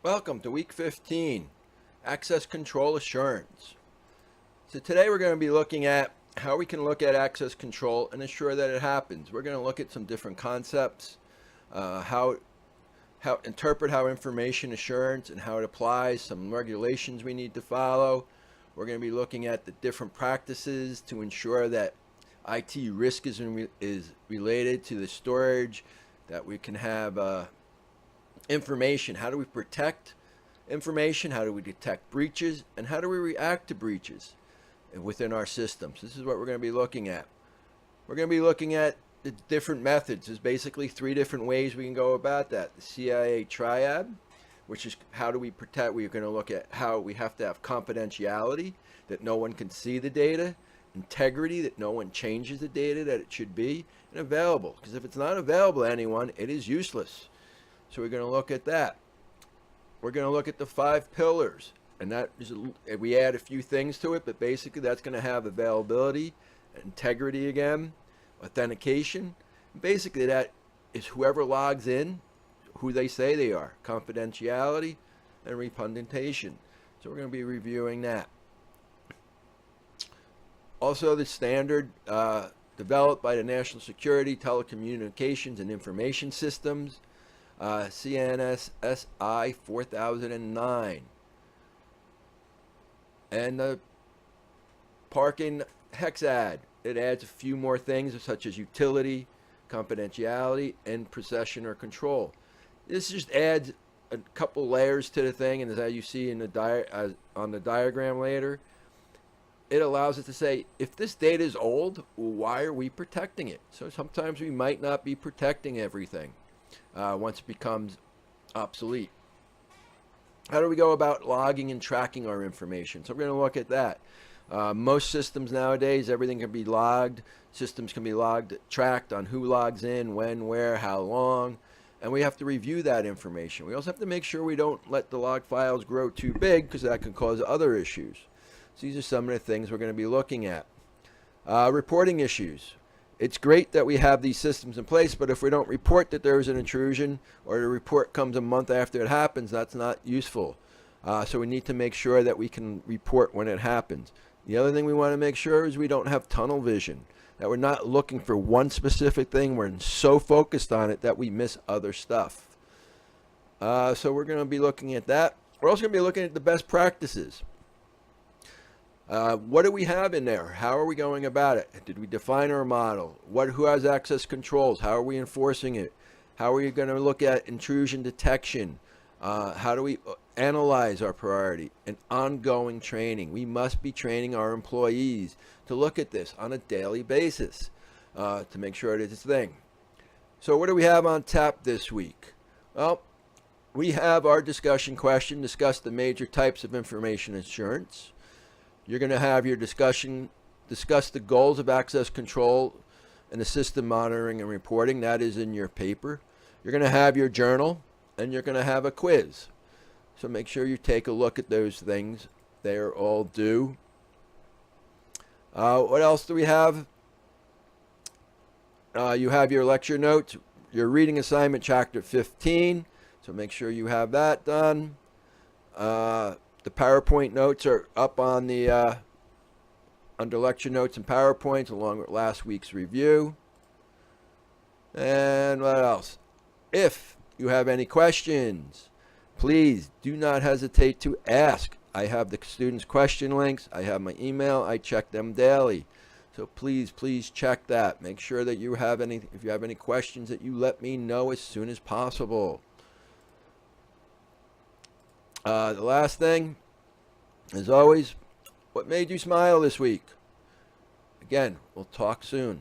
Welcome to week 15, access control assurance. So today we're going to be looking at how we can look at access control and ensure that it happens. We're going to look at some different concepts, how interpret how information assurance and how it applies, some regulations we need to follow. We're going to be looking at the different practices to ensure that IT risk is related to the storage, that we can have information. How do we protect information? How do we detect breaches? And how do we react to breaches within our systems? This is what we're going to be looking at. We're going to be looking at the different methods. There's basically three different ways we can go about that. The CIA triad, which is how do we protect. We're going to look at how we have to have confidentiality, that no one can see the data, integrity, that no one changes the data that it should be, and available, because if it's not available to anyone, it is useless. So we're going to look at that. We're going to look at the 5 pillars, and that is, we add a few things to it, but basically that's going to have availability, integrity again, authentication. Basically that is whoever logs in, who they say they are, confidentiality, and reputation. So we're going to be reviewing that. Also the standard developed by the National Security, Telecommunications, and Information Systems, CNSSI 4009, and the parking hexad. It adds a few more things such as utility, confidentiality, and possession or control. This just adds a couple layers to the thing, and as you see in the on the diagram later, it allows us to say, if this data is old, why are we protecting it? So sometimes we might not be protecting everything once it becomes obsolete. How do we go about logging and tracking our information? So we're going to look at that. Most systems nowadays, everything can be logged. Systems can be tracked on who logs in, when, where, how long, and we have to review that information. We also have to make sure we don't let the log files grow too big, because that can cause other issues. So these are some of the things we're going to be looking at. Reporting issues. It's great that we have these systems in place, but if we don't report that there is an intrusion, or the report comes a month after it happens, that's not useful. So we need to make sure that we can report when it happens. The other thing we want to make sure is we don't have tunnel vision, that we're not looking for one specific thing. We're so focused on it that we miss other stuff. So we're going to be looking at that. We're also going to be looking at the best practices. What do we have in there? How are we going about it? Did we define our model? Who has access controls? How are we enforcing it? How are we going to look at intrusion detection? How do we analyze our priority? And ongoing training. We must be training our employees to look at this on a daily basis to make sure it is a thing. So what do we have on tap this week? Well, we have our discussion question, discuss the major types of information assurance. You're going to have your discussion, discuss the goals of access control and the system monitoring and reporting. That is in your paper. You're going to have your journal, and you're going to have a quiz. So make sure you take a look at those things. They are all due. What else do we have? You have your lecture notes, your reading assignment, chapter 15. So make sure you have that done. The PowerPoint notes are up on the under lecture notes and PowerPoints, along with last week's review. And what else? If you have any questions, please do not hesitate to ask. I have the students' question links. I have my email. I check them daily. So please check that. Make sure that you have if you have any questions, that you let me know as soon as possible. The last thing, as always, what made you smile this week? Again, we'll talk soon.